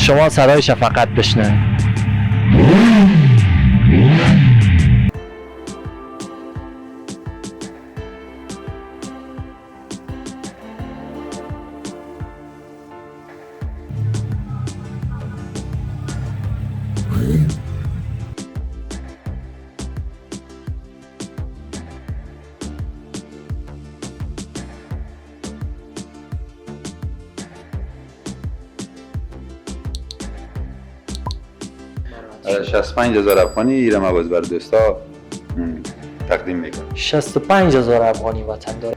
شما صدایش فقط بشنوید. آره، 65,000 افغانی ایرم عوض بر دوستا تقدیم میکنم. 65,000 افغانی وطن داره.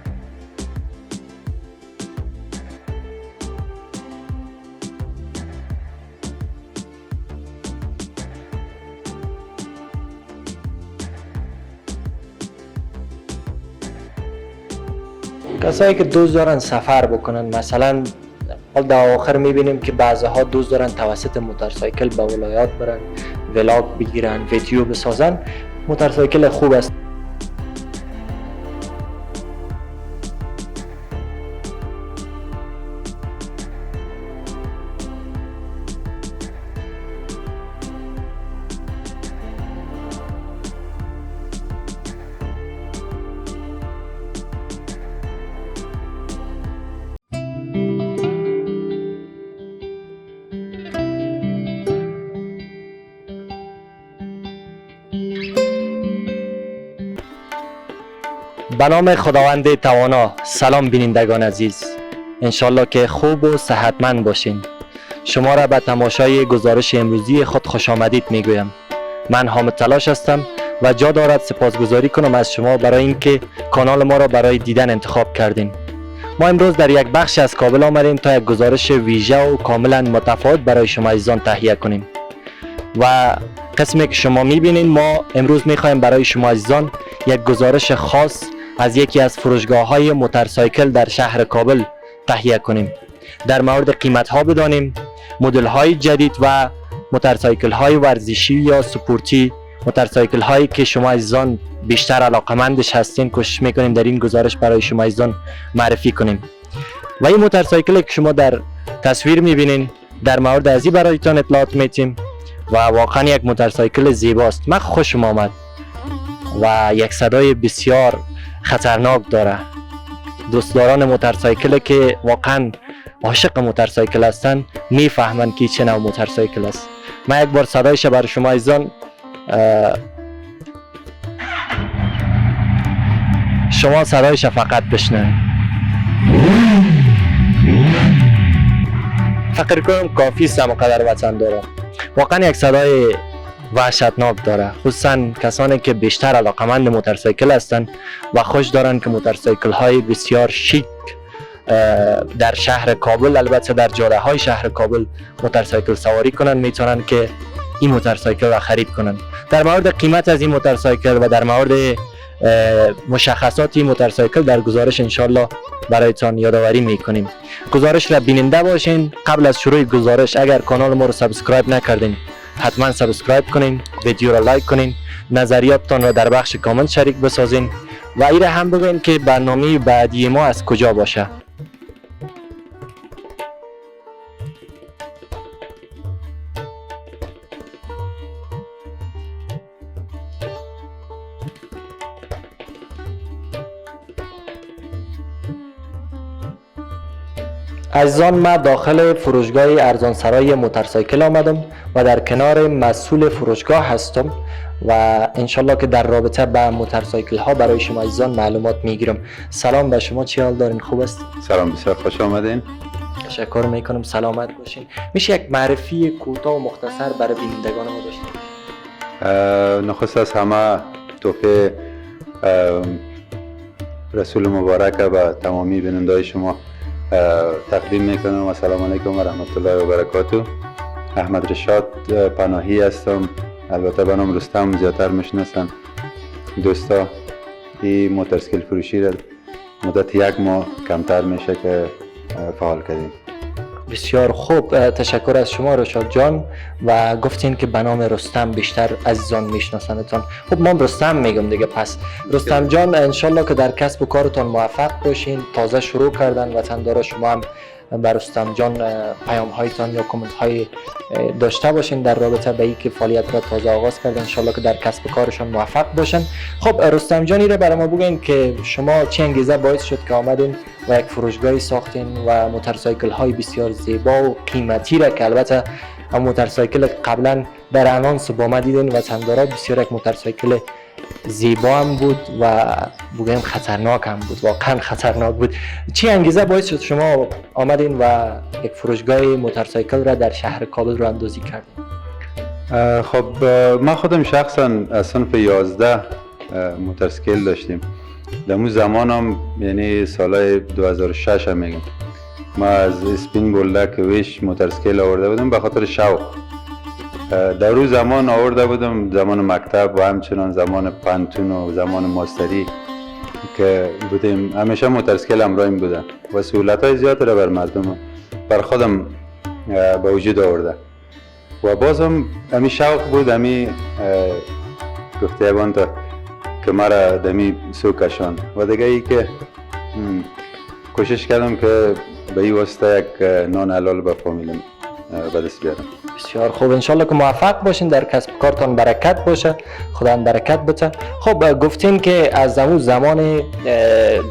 کسایی که دوست دارن سفر بکنن، مثلا حال در آخر میبینیم که بعضها دوست دارن توسط موتورسایکل به ولایات برن، ولاگ بگیرن، ویدیو بسازن. موتورسایکل خوب است. به نام خداوند توانا. سلام بینندگان عزیز، انشالله که خوب و صحتمند باشین. شما را به تماشای گزارش امروزی خود خوش آمدید میگویم. من حامد تلاش هستم و جا دارد سپاسگزاری کنم از شما برای اینکه کانال ما را برای دیدن انتخاب کردین. ما امروز در یک بخش از کابل آمدیم تا یک گزارش ویژه و کاملا متفاوت برای شما عزیزان تهیه کنیم. و قسمی که شما میبینین، ما امروز میخوایم برای شما عزیزان یک گزارش خاص از یکی از فروشگاه‌های موتورسایکل در شهر کابل تهیه کنیم. در مورد قیمت‌ها بدانیم، مدل‌های جدید و موتورسایکل‌های ورزشی یا سپورتی، موتورسایکل‌هایی که شما عزیزان بیشتر علاقه‌مندش هستین، کوشش می‌کنیم در این گزارش برای شما عزیزان معرفی کنیم. و این موتورسایکلی که شما در تصویر می‌بینین، در مورد ازی برایتان اطلاعات می‌دیم و واقعا یک موتورسایکل زیباست. من خوشم آمد و یک صدای بسیار خطرناک داره. دوستداران موتورسایکل که واقعا عاشق موتورسایکل هستن میفهمن که چه نوع موتورسایکل است. من یک بار صدایش برای شما عزیزان شما صدایش فقط بشنوید. فکر کنم کافی است همقدر وطن داره. واقعا یک صدای وحشتناک داره، خصوصا کسانی که بیشتر علاقمند موتورسایکل هستند و خوش دارن که موتورسایکل های بسیار شیک در شهر کابل، البته در جاده های شهر کابل موتورسایکل سواری کنن، میتونن که این موتورسایکل را خرید کنن. در مورد قیمت از این موتورسایکل و در مورد مشخصات این موتورسایکل در گزارش انشالله برایتان یادآوری میکنیم. گزارش را بیننده باشین. قبل از شروع گزارش اگر کانال ما رو سابسکرایب نکردین حتما سابسکرایب کنین، ویدیو را لایک کنین، نظریاتتان را در بخش کامنت شریک بسازین و ایره هم بگوین که برنامه بعدی ما از کجا باشه. عزیزان، من داخل فروشگاه ارزانسرای موتورسایکل آمدم و در کنار مسئول فروشگاه هستم و انشالله که در رابطه با موتورسایکل ها برای شما عزیزان معلومات میگیرم. سلام به شما، چی حال دارین؟ خوب است؟ سلام، بسیار خوش آمدین. تشکر میکنم، سلامت باشین. میشه یک معرفی کوتاه و مختصر برای بینندگان ما داشته باشین؟ نخست از همه تحفه رسول مبارک به تمامی بیننده‌های شما تقدیم میکنم. السلام علیکم و رحمت الله و برکاته. احمد رشاد پناهی هستم، البته به نام رستم زیادتر میشناسن دوستا. این موتورسایکل فروشی را مدت 1 ماه کمتر میشه که فعال کردیم. بسیار خوب، تشکر از شما رشاد جان. و گفتین که به نام رستم بیشتر عزیزان میشناسنتان. خب ما رستم میگم دیگه. پس رستم جان، انشالله که در کسب و کارتان موفق باشین. تازه شروع کردن وطندارا، شما هم بر رستم جان پیام هایتان یا کامنت های داشته باشین در رابطه به اینکه فعالیت را تازه آغاز کردن. انشالله که در کسب و کارشان موفق باشن. خب رستم جان را برای ما بگین که شما چه انگیزه باعث شد که آمدین و یک فروشگاهی ساختین و موتورسایکل های بسیار زیبا و قیمتی را که البته موتورسایکل قبلا در انانس با ما دیدین و چندارا بسیار یک موتورسایکل زیبا هم بود و بگویم خطرناک هم بود، واقعا خطرناک بود. چی انگیزه باعث شد شما آمدین و یک فروشگاه موتورسایکل را در شهر کابل راه اندازی کردین؟ خب ما خودم شخصا از صنف 11 موتورسیکل داشتیم. در اون زمان هم یعنی سالهای 2006 هم میگم ما از اسپین بولدک ویش موتورسیکل آورده بودم به خاطر شوق. در روز زمان آورده بودم، زمان مکتب و همچنان زمان پانتون و زمان ماستری که بودیم، همیشه موتورسیکل همراهیم بودن و سهولت‌های زیاد را بر مردم بر خودم به وجود آورده و بازم همی شوق بود، همی گفته یگان تا که مرا دمی سو کشان و دیگه ای که کوشش کردم که به این واسطه یک نان حلال به فامیلم به دست بیارم. بسیار خوب، انشالله که موفق باشین، در کسب و کارتان برکت باشه، خدا برکت بده. خب گفتین که از اون زمان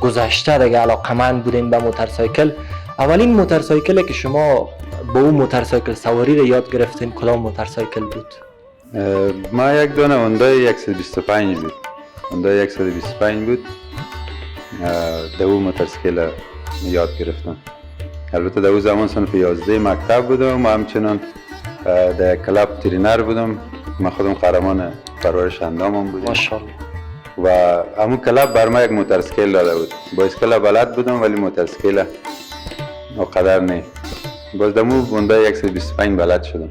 گذشته دیگه علاقمند بودین به موتورسایکل. اولین موتورسایکلی که شما با اون موتورسایکل سواری رو یاد گرفتین کدام موتورسایکل بود؟ ما یک دونه هوندای 125 بود، هوندای 125 بود. در اون موتورسایکل یاد گرفتم. البته در اون زمان صنف 11 مکتب بودم و همچنان در کلاب ترینر بودم. من خودم قهرمان پرورش اندامم بودم ماشاءالله و همون کلاب بر ما یک موتورسیکل داده بود. با اسکل بلد بودم ولی موتورسیکل اونقدر نه. باز در اون هوندای 125 بلد شدم.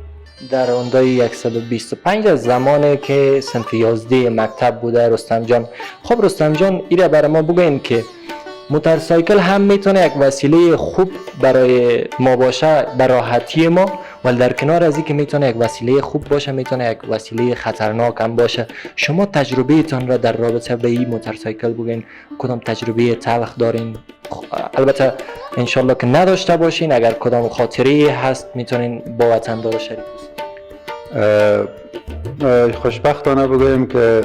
در هوندای 125 از زمانی که صنف 11 مکتب بوده رستم جان. خب رستم جان ایره برای ما بگوین که موتورسایکل هم میتونه یک وسیله خوب برای ما باشه در راحتی ما، ولی در کنار از اینکه میتونه یک وسیله خوب باشه میتونه یک وسیله خطرناک هم باشه. شما تجربه تان را در رابطه به این موتورسایکل بگین، کدام تجربه تلخ دارین؟ البته انشالله که نداشته باشین، اگر کدام خاطره هست میتونین با وطندار شریک بسید. خوشبختانه بگویم که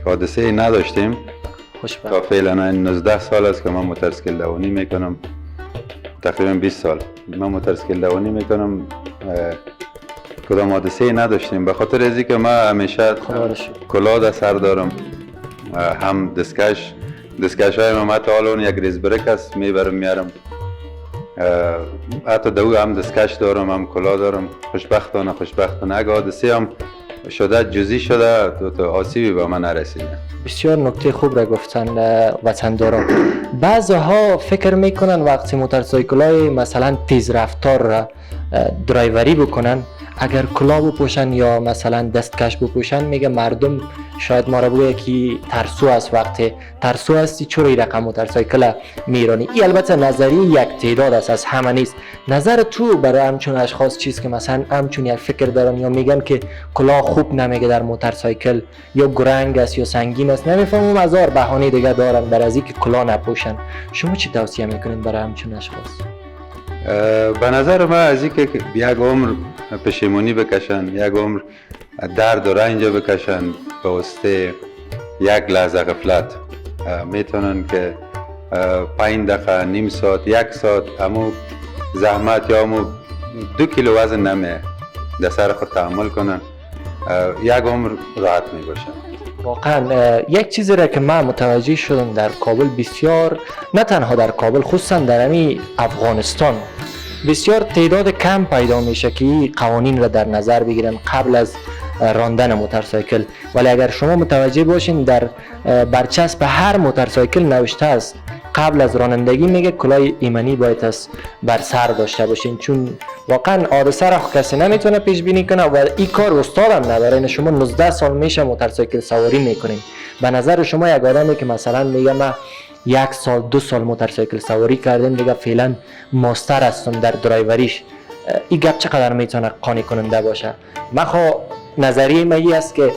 حادثه نداشتیم. تا فعلا 19 سال است که من موتورسیکل دوانی میکنم، تقریبا 20 سال من موتورسیکل دوانی میکنم. کدام حادثه نداشتیم به خاطر از اینکه من همیشه کلاه در سر دارم، هم دستکش های من حتی حالا یک ریز بریک است میبرم میارم، حتی دو هم دستکش دارم هم کلاه دارم. خوشبختانه اگه حادثه هم شده جزئی شده تو آسیبی به من نرسیده. بسیار نکته خوب را گفتن وطنداران. بعضها فکر میکنن وقتی موتورسایکل‌های مثلا تیز رفتار را درایوری بکنن اگر کلاه بپوشن یا مثلا دستکش بپوشن میگه مردم شاید ما را بگه که ترسو است. وقتی ترسو هستی چرا این رقم موتورسایکل میرانی؟ این البته نظریه یک تعداد است، از همه نیست. نظر تو برای همچون اشخاص چیست که مثلا همچون یک فکر دارن یا میگن که کلاه خوب نمیگه در موتورسایکل یا گرنگ است یا سنگین است، نمیفهمم هزار بهانه دیگه دارن برای اینکه کلاه نپوشن. شما چی توصیه میکنین برای همچون اشخاص؟ به نظر من از اینکه یک عمر پشیمونی بکشن، یک عمر درد و رنج بکشن به واسطه یک لحظه غفلت، میتونن که 5 دقیقه، نیم ساعت، 1 ساعت همو زحمت یا همو 2 کیلو وزن نمیه در سر خود تحمل کنن، یک عمر راحت می باشن. واقعا یک چیزی را که من متوجه شدم در کابل بسیار، نه تنها در کابل، خصوصا در همین افغانستان بسیار تعداد کم پیدا میشه که این قوانین را در نظر بگیرن قبل از راندن موتورسایکل. ولی اگر شما متوجه باشین در برچسب هر موتورسایکل نوشته است قبل از رانندگی میگه کلاه ایمنی باید است بر سر داشته باشین، چون واقعا حادثه را کسی نمیتونه پیش بینی کنه و این کار استادم نداره. شما 19 سال میشه موتورسایکل سواری میکنین، به نظر شما یک آدمی که مثلا میگه من 1 سال 2 سال موتورسایکل سواری کردم دیگه فعلا ماستر هستم در درایوریش، این گپ چقدر میتونه قانع کننده باشه؟ من نظریه من است که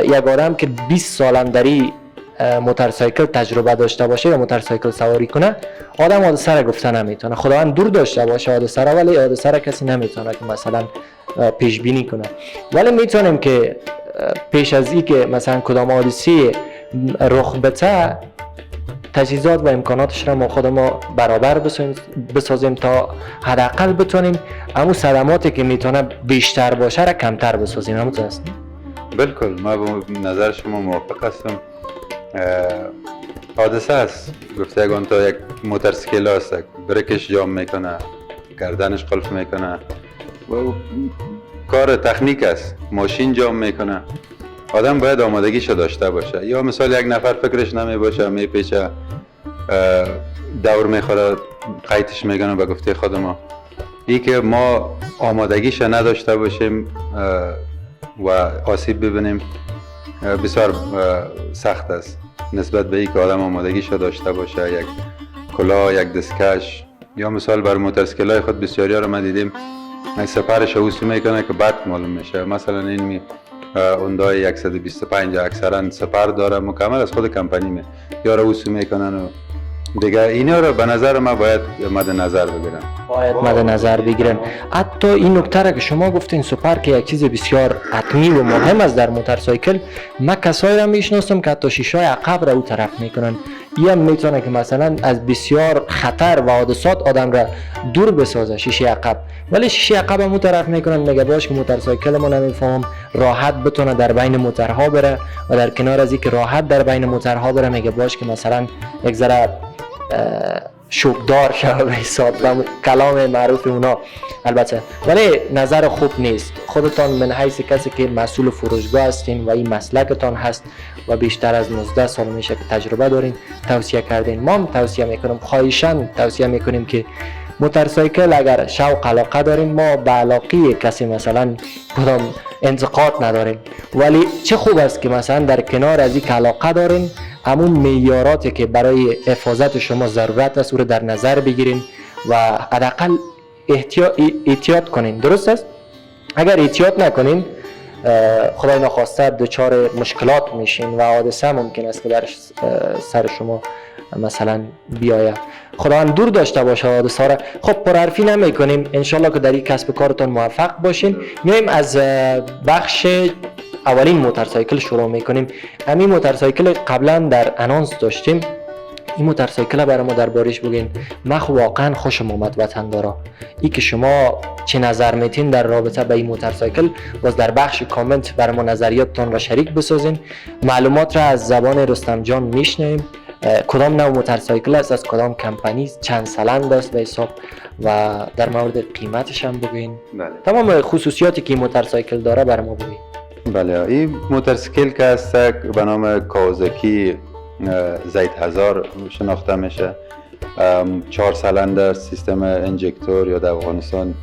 یک آدم که 20 سالم در این موتورسایکل تجربه داشته باشه یا موتورسایکل سواری کنه، آدم حادثه را گفته نمیتونه. خداوند دور داشته باشه حادثه را، ولی حادثه را کسی نمیتونه که مثلا پیش بینی کنه. ولی میتونیم که پیش از این که مثلا کدام حادثه رخ بده، تجهیزات و امکاناتش را ما خودمون برابر بسازیم تا حداقل بتونیم همون صدماتی که میتونه بیشتر باشه را کمتر بسازیم. همون است. بالکل، ما با نظر شما موافق هستم. حادثه است، گفته اگه تا یک موتورسیکل است بریکش جام میکنه، گردنش قلف میکنه و کار تکنیک است، ماشین جام میکنه. آدم باید آمادگیشو داشته باشه. یا مثال یک نفر فکرش نمی باشه، میپیچه دور میخوره، قیتش میگنه به گفته خود ما. ای که ما آمادگیش نداشته باشیم و آسیب ببینیم بسیار سخت است، نسبت به ای که آدم آمادگیش داشته باشه. یک کلاه، یک دستکش، یا مثال بر موتورسیکل‌های خود بسیاری ها رو ما دیدیم سپرش اوسو میکنه که بعد معلوم میشه. مثلا این اوندای 125 اکثرا سپر داره، مکمل از خود کمپانی می یا رو اوسو میکنن و دیگه اینا رو به نظر من باید مد نظر بگیرن. باید مد نظر بگیرن. حتی این نکته را که شما گفتین سپر که یک چیز بسیار حتمی و مهم است در موتورسایکل، من کسایی را میشناسم که حتی شیشه عقب را او طرف میکنن. این هم میتونه که مثلا از بسیار خطر و حادثات آدم را دور بسازه شیشه عقب. ولی شیشه عقب هم اون طرف میکنن، میگه باش که موتورسایکل ما نمیفهم راحت بتونه در بین موتورها بره، و در کنار از اینکه راحت در بین موتورها بره میگه باش که مثلا یک ذره شوکدار شده به حساب و کلام معروف اونا. البته ولی نظر خوب نیست. خودتان من حیث کسی که مسئول فروشگاه هستین و این مسلکتان هست و بیشتر از 19 سال میشه که تجربه دارین، توصیه کردین. ما هم توصیه میکنم، خواهشاً توصیه میکنیم که موتورسایکل اگر شوق علاقه دارین، ما به علاقه کسی مثلا کدام انتقاد نداریم، ولی چه خوب است که مثلا در کنار از این علاقه دارین همون معیاراتی که برای حفاظت شما ضرورت است او رو در نظر بگیرین و حداقل احتیاط کنین. درست است؟ اگر احتیاط نکنین خدای نخواسته دچار مشکلات میشین و حادثه ممکن است که در سر شما مثلا بیاید. خداوند دور داشته باشه حادثه را. خب پرحرفی نمی کنیم، انشالله که در این کسب کارتون موفق باشین. میایم از بخش اولین موتورسایکل شروع میکنیم. همین موتورسایکل قبلا در انانس داشتیم. این موتورسایکل برای ما دربارش بگین. من واقعا خوشم اومد وطندارا. این که شما چه نظر میتین در رابطه با این موتورسایکل، باز در بخش کامنت برای ما نظریاتتان را شریک بسازین. معلومات را از زبان رستم جان میشنویم. کدام نوع موتورسایکل است، از کدام کمپانی، چند سلند است به حساب، و در مورد قیمتش هم بگین. بله. تمام خصوصیاتی که موتورسایکل داره برای ما بگین. بله، این موتورسیکل که است به نام کاوازاکی Z1000 شناخته میشه. 4 سلند سیستم انجکتور یا در افغانستان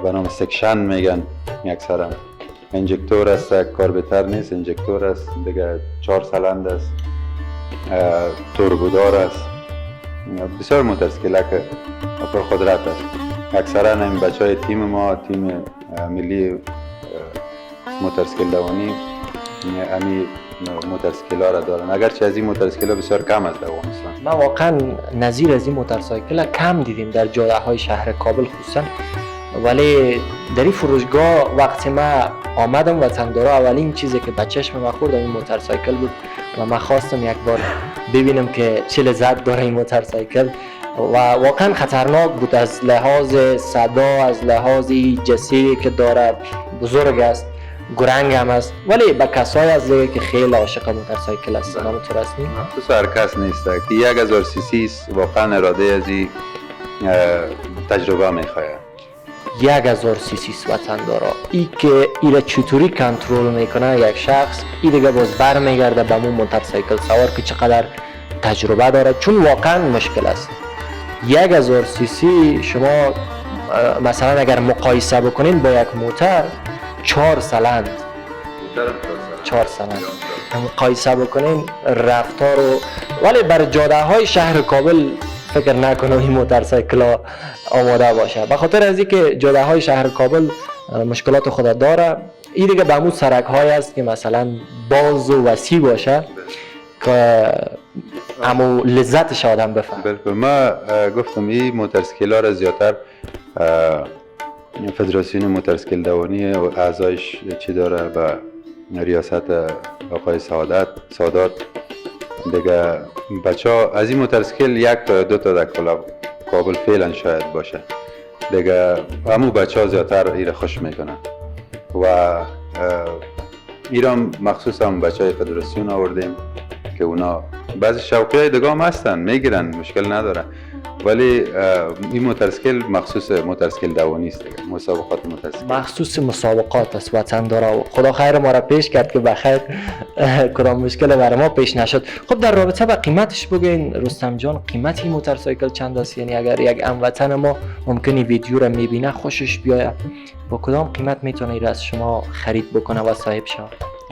به نام سکشن میگن اکثرا. انجکتور است، کاربتر نیست، انجکتور است دیگه. 4 سلند است، توربودار است. بسیار موتورسیکل که پر قدرت است. اکثرا این بچهای تیم ما، تیم ملی موتورسیکل دوانی، امی موتورسیکل ها را دارن، اگرچه از این موتورسیکل ها بسیار کم است در افغانستان. ما واقعا نظیر از این موتورسایکل کم دیدیم در جاده های شهر کابل خصوصا. ولی در این فروشگاه وقتی ما آمدم وطندارا، اولین چیزی که به چشم من خورد این موتورسایکل بود و من خواستم یک بار ببینم که چه لذت داره این موتورسایکل. و واقعا خطرناک بود از لحاظ صدا، از لحاظ جسی که داره بزرگ است، گرنگ هم است. ولی به کسایی از دیگه که خیلی عاشق موتورسایکل هستن، همونطور است نی؟ تو هر کس نیست که 1000 سی سی واقعا اراده از این تجربه میخواه. 1000 سی سی وطندارا. ای که ایره چطوری کنترل میکنه یک شخص، ای دیگه باز برمیگرده به اون موتورسایکل سوار که چقدر تجربه داره، چون واقعا مشکل است. 1000 سی سی شما مثلا اگر مقایسه بکنین با یک موتور 4 سلند 4 سلند مقایسه بکنین رفتار ولی بر جاده های شهر کابل فکر نکنم این موتورسایکل ها آماده باشه. به خاطر از اینکه جاده های شهر کابل مشکلات خود داره. این دیگه به همون سرک های است که مثلا باز و وسیع باشه که امو لذتش آدم بفهم. بالکل. ما گفتم این موتورسیکل ها را زیادتر فدراسیون موتورسیکل دوانی و اعضایش چی داره و ریاست آقای سادات دیگه بچه ها از این موتورسیکل یک تا یا دو تا در کابل فعلا شاید باشه دیگه. همون بچه ها زیادتر ایره خوش میکنن و ایران مخصوص هم بچه های فدراسیون آوردیم که اونا بعضی شوقی های دیگه هم هستن میگیرن، مشکل نداره، ولی این موتورسیکل مخصوص موتورسیکل دوانی است دیگه، مسابقات موتورسیکل مخصوص مسابقات است وطن داره. خدا خیر ما را پیش کرد که بخیر کدام مشکل برای ما پیش نشد. خب در رابطه با قیمتش بگین رستم جان، قیمت این موتورسیکل چند است؟ یعنی اگر یک هموطن ما ممکنه ویدیو را میبینه خوشش بیاید، با کدام قیمت میتونه این از شما خرید بکنه و صاحب شه؟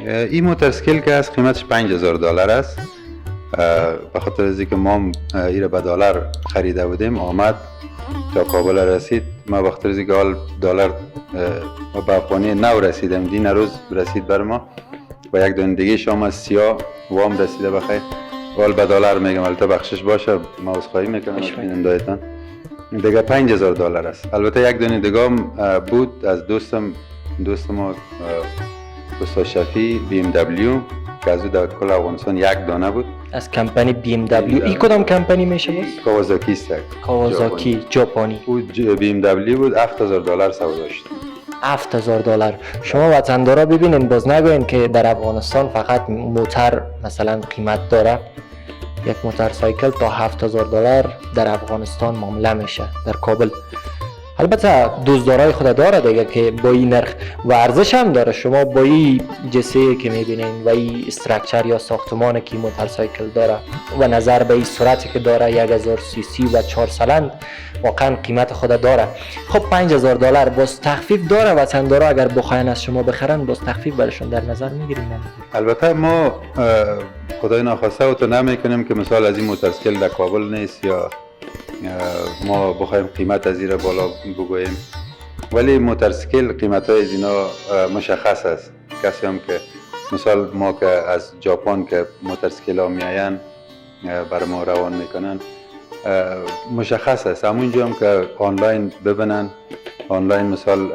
این موتورسیکل که از قیمتش $5000 است. به خاطر از اینکه ما ایره به دلار خریده بودیم آمد تا کابل رسید، ما به خاطر از اینکه حال دلار به افغانی نو رسیدم دین روز رسید بر ما و یک دونه دیگه شام از سیاه وام رسیده بخیر حال به دلار میگم، البته بخشش باشه ما عذرخواهی میکنم از بیننده‌تان دیگه. $5000 است. البته یک دونه دیگه بود از دوستم استاد شفیع BMW که از او در کل افغانستان یک دانه بود از کمپانی BMW. این کدام کمپانی میشه باز؟ کاوازاکی است. کاوازاکی ژاپنی. او BMW بود. $7000 سودا داشت. $7000. شما وطندارا ببینین، باز نگوین که در افغانستان فقط موتر مثلا قیمت داره. یک موتورسایکل تا $7000 در افغانستان معامله میشه در کابل. البته دوزدارای خود داره دیگه که با این نرخ و ارزش هم داره. شما با این جسه که میبینین و این استراکچر یا ساختمان که موتورسایکل داره و نظر به این سرعتی که داره 1000 سی سی و 4 سلند واقعا قیمت خود داره. خب $5000 باز تخفیف داره. وطندارا اگر بخواین از شما بخرن باز تخفیف برشون در نظر میگیریم؟ البته ما خدای ناخواسته او تو نمیکنیم که مثال از این موتورسیکل در کابل نیست یا ما بخوایم قیمت از این بالا بگوییم، ولی موتورسیکل قیمت های از اینا مشخص است. کسی هم که مثال ما که از ژاپن که موتورسیکل ها میاین بر ما روان میکنن مشخص است. همونجا هم که آنلاین ببینن، آنلاین مثال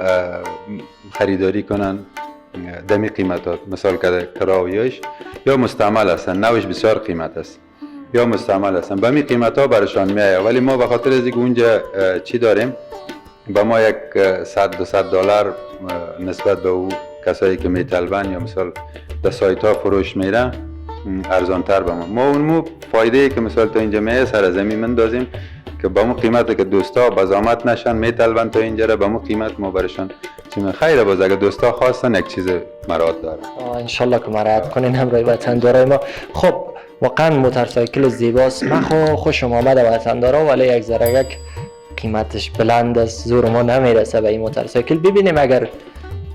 خریداری کنن دمی قیمتات، مثال که کراویش یا مستعمل هستن، نوش بسیار قیمت است یا مستعمل هستن، به می قیمت ها برشان میایه. ولی ما به خاطر از اینکه اونجا چی داریم، با ما یک $100-200 نسبت به او کسایی که میطلبن یا مثال در سایت ها فروش میره ارزانتر به ما اون فایده ای که مثال تا اینجا میایه سر زمین مندازیم که با مو قیمتی که دوستا بزامت نشن میطلبن تا اینجا را، با مو قیمت ما برشان خیره. باز اگر دوستا خواستن یک چیز مراد داره انشالله که مراد کنین همراه وطندارای ما. خب واقعا موتورسایکل زیباست. من خوشم آمده وطندارا، ولی یک ذره قیمتش بلند است، زور ما نمیرسه به این موتورسایکل. ببینیم اگر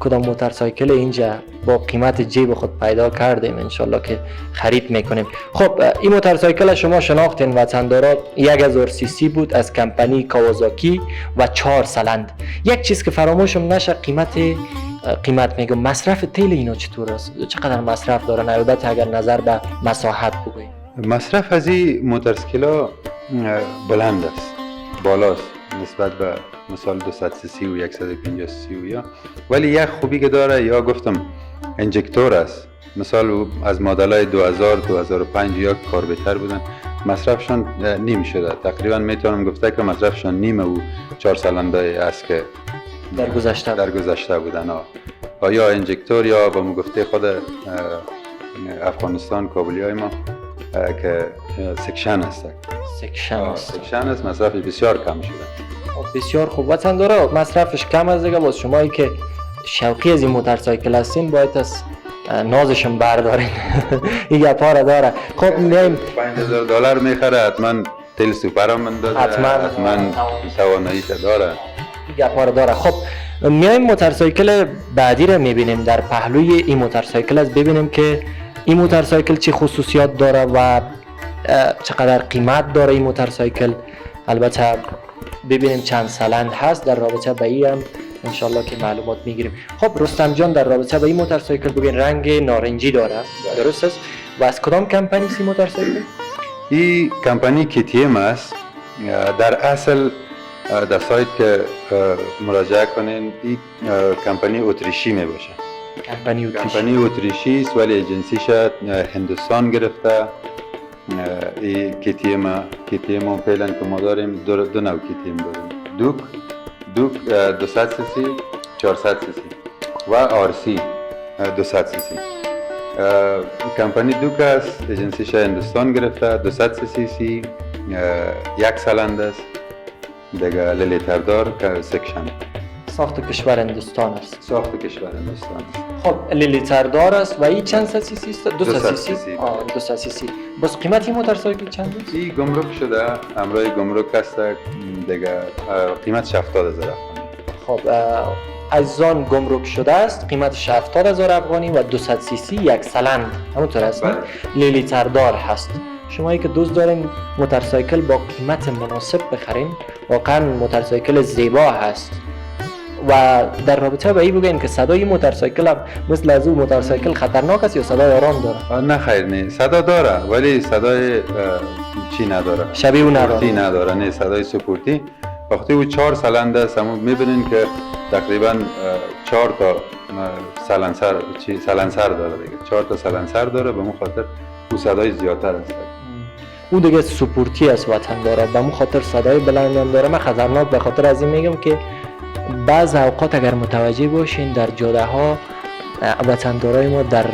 کدام موتورسایکل اینجا با قیمت جیب خود پیدا کردیم انشالله که خرید میکنیم. خب این موتورسایکل شما شناختین وطندارا، 1000 سی سی بود از کمپانی کاوازاکی و 4 سلند. یک چیز که فراموشم نشه، قیمت میگم مصرف تیل اینا چطور است؟ چقدر مصرف دارن؟ البته اگر نظر به مساحت بگوییم. مصرف از این موتورسیکل ها بلند است، بالاست نسبت به مثال 200 سی سی و 150 سی سی یا، ولی یک خوبی که داره یا گفتم انجکتور است. مثال از مدل های 2000 2005 یا کار بهتر بودن مصرفشان نیم شده، تقریبا میتونم گفته که مصرفشان نیم او 4 سلندای است که در گذشته بودن ها. یا انجکتور یا با گفته خود افغانستان کابلی های ما که سکشن است. سکشن است، مصرف بسیار کم شده. بسیار خوب وطندارا، مصرفش کم از دیگه. باز شمایی که شوقی از این موتورسایکل هستین باید از نازشون بردارین. این گپا را داره. خب میایم $5000 میخره، حتما تیل سوپر هم اندازه، حتما تواناییش داره. این گپا را داره. خب میایم موتورسایکل بعدی را میبینیم. در پهلوی این موتورسایکل از ببینیم که این موتورسایکل چه خصوصیات داره و چقدر قیمت داره این موتورسایکل. البته ببینیم چند سلند هست، در رابطه با این هم انشالله که معلومات میگیریم. خب رستم جان، در رابطه با این موتورسایکل بگین رنگ نارنجی داره، درست است؟ و از کدام کمپانی سی موتورسایکل؟ این کمپانی KTM است. در اصل در سایت که مراجعه کنین این کمپانی اتریشی می باشه. کمپانی اتریشی است ولی ایجنسیش هندوستان گرفته. این KTM هم فعلا که ما داریم دو نوع KTM داریم، دوک 200 cc 400 cc و RC 200 cc. کمپانی دوک است، ایجنسیش هندوستان گرفته، 200 cc یک سلنده است دیگه، لیلیتردار که سکشن. ساخت کشور هندوستان است. ساخت کشور هندوستان است. خب لیلیتردار است و این چند سی سی است؟ 200 سی سی. 200 سی سی. بس قیمت این موتورسایکل چند است؟ این گمرک شده، همراه گمرک است دیگه، قیمتش 70,000 افغانی. خب از آن گمرک شده است، قیمتش 70,000 افغانی و 200 سی سی یک سلند همونطور است. لیلیتردار هست. شمایی که دوست دارین موتورسایکل با قیمت مناسب بخرین، واقعا موتورسایکل زیبا هست. و در رابطه با این بگین که صدای موتورسایکل مثل از اون موتورسایکل خطرناک است یا صدای آرام داره؟ نه خیر، نه صدا داره ولی صدای چی نداره، شبیه اون نداره. نه صدای سپورتی. وقتی او 4 سلنده است همون میبینین که تقریبا 4 تا سلنسر داره دیگه، 4 تا سلنسر داره، به اون خاطر او صدای زیادتر است. او دیگه سپورتی است وطن داره، به اون خاطر صدای بلند داره. من خطرناک به خاطر از این میگم که بعض اوقات اگر متوجه باشین در جاده ها وطندارای ما در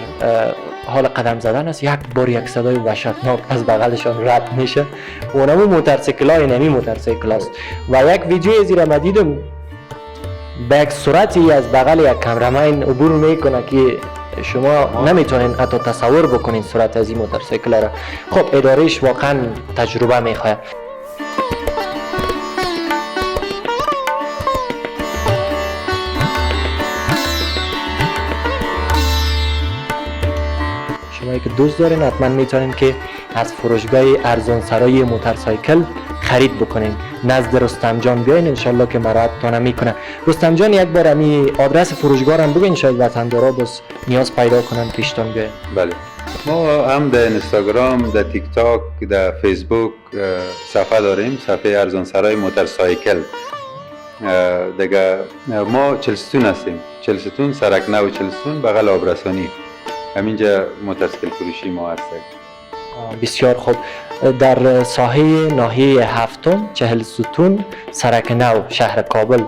حال قدم زدن است، یک بار یک صدای وحشتناک از بغلشان رد میشه. اونم موتورسیکل های نمی موتورسیکل است و یک ویدیو زیر ما دیدم به یک سرعتی از بغل یک کامرامن عبور میکنه که شما نمیتونین حتی تصور بکنین سرعت از این موتورسیکل را. خب ادارهش واقعا تجربه میخواد. شمایی که دوست دارین حتما میتونین که از فروشگاه ارزانسرای موتورسایکل خرید بکنین. نزد رستم جان بیاین، انشالله که مراعاتتان میکنه. رستم جان یک بار امی آدرس فروشگاه هم بگین، شاید وطندارا بس نیاز پیدا کنن پیشتان بیاین. بله، ما هم در اینستاگرام، در تیک تاک، در فیسبوک صفحه داریم، صفحه ارزانسرای موتورسایکل. دیگه ما چلستون هستیم، چلستون سرک نو چلستون بغل آبرسانی، همینجا موتورسایکل فروشی ما هستیم. بسیار خوب. در ساحه ناحیه هفتم 40 ستون سرک نو شهر کابل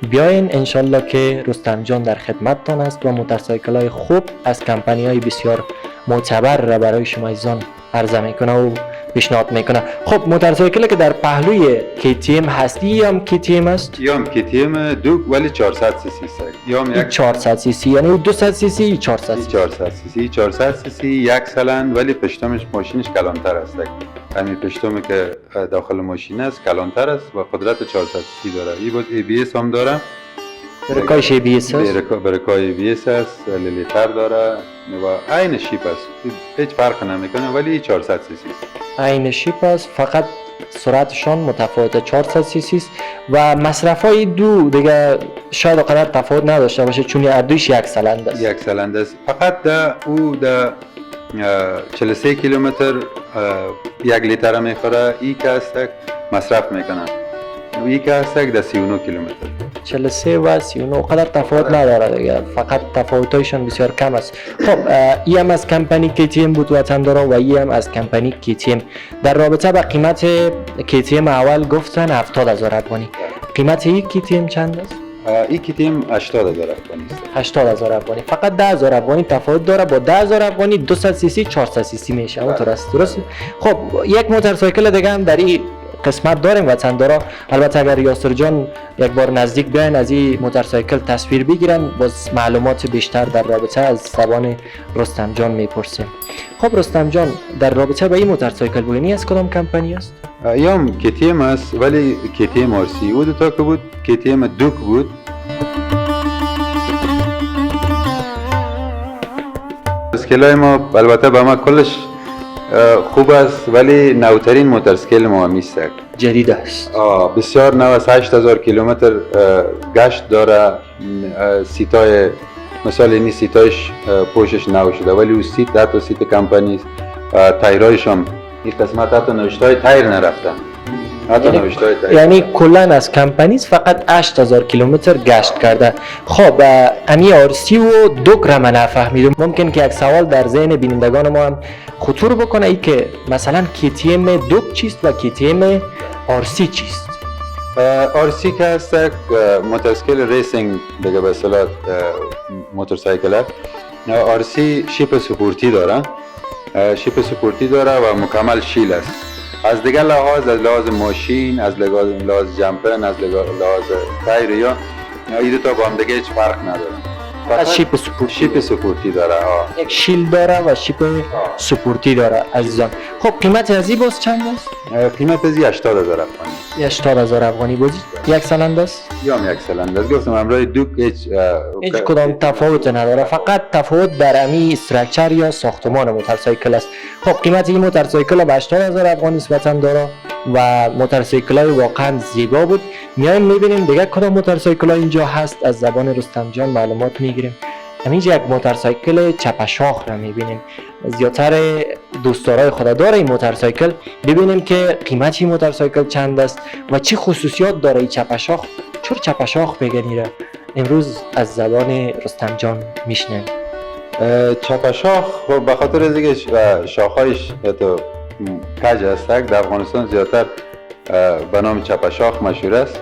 بیاین، انشالله که رستم جان در خدمتتان است و موتورسایکل های خوب از کمپانی های بسیار معتبر را برای شما ایزان عرضه میکنه و پیشنهاد میکنه. خب موتورسایکلی که در پهلوی KTM هستی یا KTM است؟ یا KTM دوک ولی 400 سی سی است. یا یک 400 سی سی یعنی 200 سی سی 400 سی 400 سی سی یک سلند ولی پشتمش ماشینش کلانتر است. همین پشتمی که داخل ماشین است کلانتر است و قدرت 400 سی داره. این بود ABS هم داره. برکایش ABS است. برکای ABS است، لیلیتر داره و عین شیپ است. هیچ فرق نمیکنه ولی 400 سی سی است. عین شیپ است، فقط سرعتشان متفاوته 400 سی سی است و مصرفای دو دیگه شاید قدر تفاوت نداشته باشه چون هر دویش یک سلند است. یک سلند است. فقط او 43 کیلومتر یک لیتر میخوره. ای که است مصرف میکنه. ای که است 39 کیلومتر. 43 و 39 قدر تفاوت نداره دیگه، فقط تفاوتایشان بسیار کم است. خب ای هم از کمپانی KTM بود وطنداران و ای هم از کمپانی KTM. در رابطه با قیمت KTM اول گفتن 70,000 افغانی. قیمت این KTM چند است؟ این KTM 80,000 افغانی است. 80,000 افغانی. فقط 10,000 افغانی تفاوت داره. با 10,000 افغانی 200 سی سی 400 سی سی میشه. اونطور است، درست؟ خب یک موتورسایکل دیگه هم در این قسمت داریم وطندارا. البته اگر یاسر جان یک بار نزدیک بیاین از این موتورسایکل تصویر بگیرن، باز معلومات بیشتر در رابطه از زبان رستم جان میپرسیم. خب رستم جان در رابطه با این موتورسایکل بگینی از کدام کمپانی است؟ ایام KTM است ولی KTM RC و دو تا که بود KTM دوک بود. اسکیلای ما البته با ما کلش خوب است ولی نوترین موتورسایکل ما میست. جدید است. بسیار نو است. 8,000 کیلومتر گشت داره. سیتای مثلا این سیتایش پوشش نو شده ولی او سیت حتی سیت کمپانی است. تایرایش هم این قسمت حتی نوشتای تایر نرفتن، حتی نوشتای تایر. یعنی کلا از کمپنیز فقط 8000 کیلومتر گشت کرده. خب امی آرسی و دوک را من نفهمیدم. ممکن که یک سوال در ذهن بینندگان ما هم خطور بکنه، ای که مثلا KTM دوک چیست و KTM آرسی چیست؟ آرسی که هست موتورسیکل ریسینگ دیگه، به اصطلاح موتورسیکل. آرسی شیپ سپورتی داره، شیپ سپورتی داره و مکمل شیل است. از دیگر لحاظ، از لحاظ ماشین، از لحاظ جمپن، از لحاظ تایر یا این دو تا با هم دیگه هیچ فرق نداره. از شیپ سپورتی داره. یک شیل داره و شیپ سپورتی داره عزیزان. خب قیمت ازی باز چند است؟ قیمت ازی 80000 افغانی. 80000 افغانی بازی یک سلنده است؟ یا یک سلنده است. گفتم همراه دوک هیچ کدام تفاوت نداره، فقط تفاوت در امی استراکچر یا ساختمان موتورسیکل است. خب قیمت این موتورسیکل به 80000 افغانی نسبتا داره و موتورسیکل های واقعا زیبا بود. میایم میبینیم دیگه کدام موتورسیکل ها اینجا هست، از زبان رستم جان معلومات میگیریم. همینجا یک موتورسیکل چپشاخ را میبینیم. زیادتر دوستدارای خود داره این موتورسیکل. ببینیم که قیمت این موتورسیکل چند است و چه خصوصیات داره این چپشاخ. چرا چپشاخ میگن ایره؟ امروز از زبان رستم جان میشنیم. چپشاخ به خاطر از اینکه شاخهایش تو کج است، در افغانستان زیادتر به نام چپشاخ مشهور است.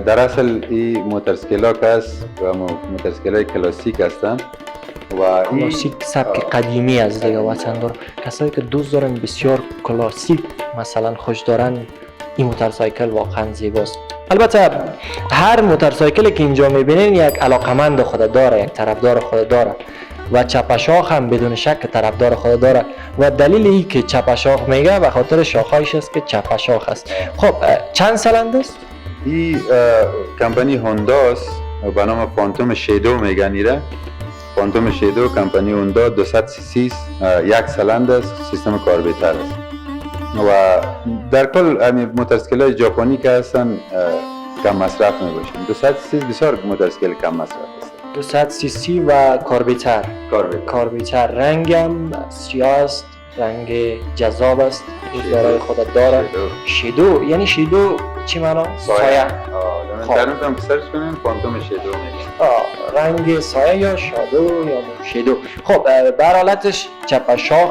در اصل این موتورسیکل ها که است و موتورسیکل های کلاسیک هستند و کلاسیک سبک قدیمی از دیگه وطن دار. کسایی که دوست دارن بسیار کلاسیک مثلا خوش دارن، این موتورسیکل واقعا زیباست. البته هر موتورسیکلی که اینجا میبینین یک علاقمند خود داره، یک طرفدار خود داره و چپشاخ هم بدون شک طرفدار خود داره و دلیل ای که چپشاخ میگه به خاطر شاخهایش است که چپشاخ است. خب چند سلنده است؟ این کمپانی هوندا است، به نام فانتوم شیدو میگن ایره. فانتوم شیدو کمپانی هوندا 200 سی سی یک سلنده است، سیستم کاربیتر است و در کل موتورسیکل های ژاپنی که هستن کم مصرف میباشن. 200 سی سی بسیار موتورسیکل کم مصرف است. 200 سی سی و کاربیتر. رنگم سیاه است، رنگ جذاب است، دارای خود داره. شیدو یعنی شیدو چی معنا؟ سایه. اینترنت هم سرچ کنین فانتوم شیدو میگن. رنگ سایه یا شادو یا شیدو. خب به حالتش چپشاخ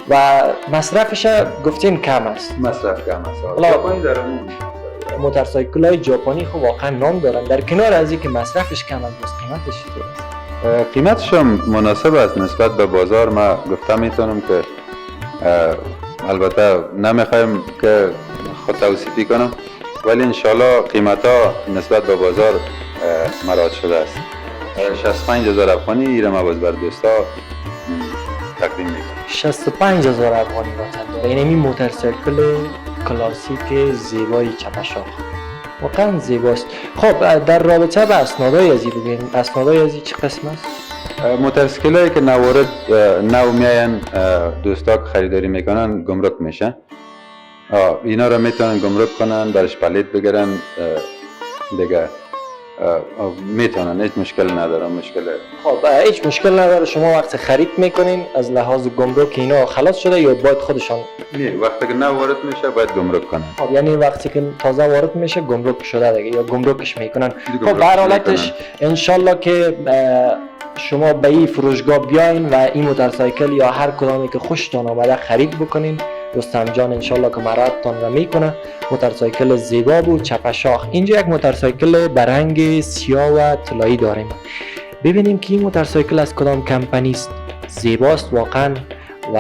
و مصرفش گفتین کم است. مصرف کم است. ژاپنی داره. موتورسیکل های ژاپنی خب واقعا نام دارن. در کنار از اینکه مصرفش کم است، بس قیمتش چطور است؟ قیمتش هم مناسب است نسبت به بازار. ما گفتم میتونم که البته نمیخوایم که خود توصیفی کنم، ولی انشالله قیمت ها نسبت به بازار مراعات شده است. 65000 افغانی ایره ما باز بر دوستا تقدیم میکنم. 65000 افغانی وطن داره. یعنی این موتورسیکل کلاسیک زیبای چپشاخ واقعا زیباست. خب در رابطه با اسنادهای ازی بگیم، اسنادهای ازی چه قسم است؟ موتورسیکل هایی که نوارد نو میاین دوستا که خریداری میکنن گمرک میشه. اینا را میتونن گمرک کنن، برش پلیت بگیرن دیگه میتونن، هیچ مشکل نداره. خب هیچ مشکل نداره. شما وقت خرید میکنین از لحاظ گمرک اینا خلاص شده یا باید خودشان؟ نه، وقتی که نو وارد میشه باید گمرک کنن. خب یعنی وقتی که تازه وارد میشه گمرک شده دیگه یا گمرکش میکنن. خب به هر حالتش انشالله که شما به این فروشگاه بیاین و این موتورسیکل یا هر کدامی که خوشتون آمده خرید بکنین. رستم جان انشالله که مرادتان را میکنه. موتورسیکل زیبا بود، چپشاخ. اینجا یک موتورسیکل به رنگ سیاه و طلایی داریم. ببینیم که این موتورسیکل از کدام کمپانی است. زیباست واقعا و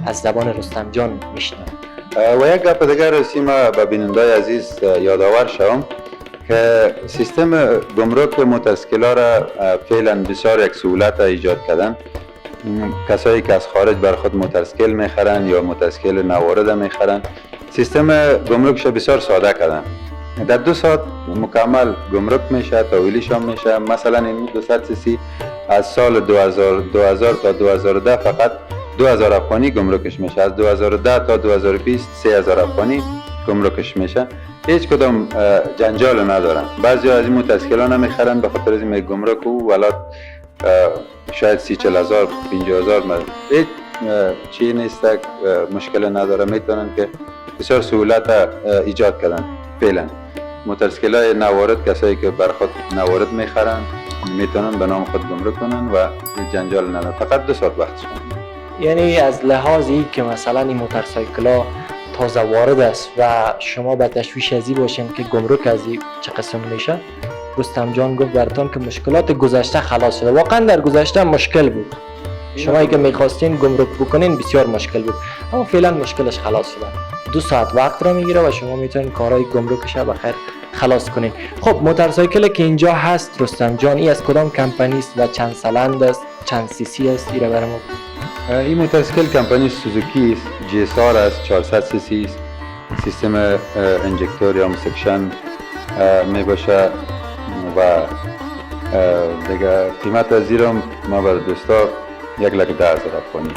از زبان رستم جان میشنم. و یک گپ دیگر رسیم به بینندای عزیز یادآور شوم که سیستم گمرک موتورسیکل ها را فعلا بسیار یک سهولت ایجاد کردن. کسایی که از خارج بر خود موتورسیکل میخرن یا موتورسیکل نوارد میخرن، سیستم گمرکش بسیار ساده کردن. در 2 ساعت مکمل گمرک میشه، تحویلش هم میشه. مثلا این 200 سی سی از سال 2000 تا 2010 فقط 2000 افغانی گمرکش میشه. از 2010 تا 2020 3000 افغانی گمرکش میشه. هیچ کدام جنجال ندارن. بعضی از این موتورسیکل ها نمیخرن به خاطر اینکه گمرک و ولات شاید 30-40 هزار 50 هزار چی نیست، مشکل نداره، میتونن که بسیار سهولت ایجاد کردن. فعلا موتورسیکل های نوارد، کسایی که بر خود نوارد میخرن میتونن به نام خود گمرک کنن و جنجال نداره، فقط 2 ساعت وقتشون. یعنی از لحاظی که مثلا این موتورسیکل ها تازه وارد است و شما به تشویش ازی باشین که گمرک از این چه قسم میشه، رستم جان گفت براتون که مشکلات گذشته خلاص شده. واقعا در گذشته مشکل بود، شما که میخواستین گمرک بکنین بسیار مشکل بود، اما فعلا مشکلش خلاص شده. 2 ساعت وقت را میگیره و شما میتونین کارهای گمرکش را بخیر خلاص کنین. خب موتورسیکل که اینجا هست رستم جان، این از کدام کمپانی است و چند سالند است، چند سی سی است؟ این را برام این موتورسیکل کمپانی سوزوکی است، GSR است، 400 سی سی است، سیستم انجکتور یا سکشن می باشه و دیگه قیمت از زیرم ما بر دوستا 1,10,000 افغانی.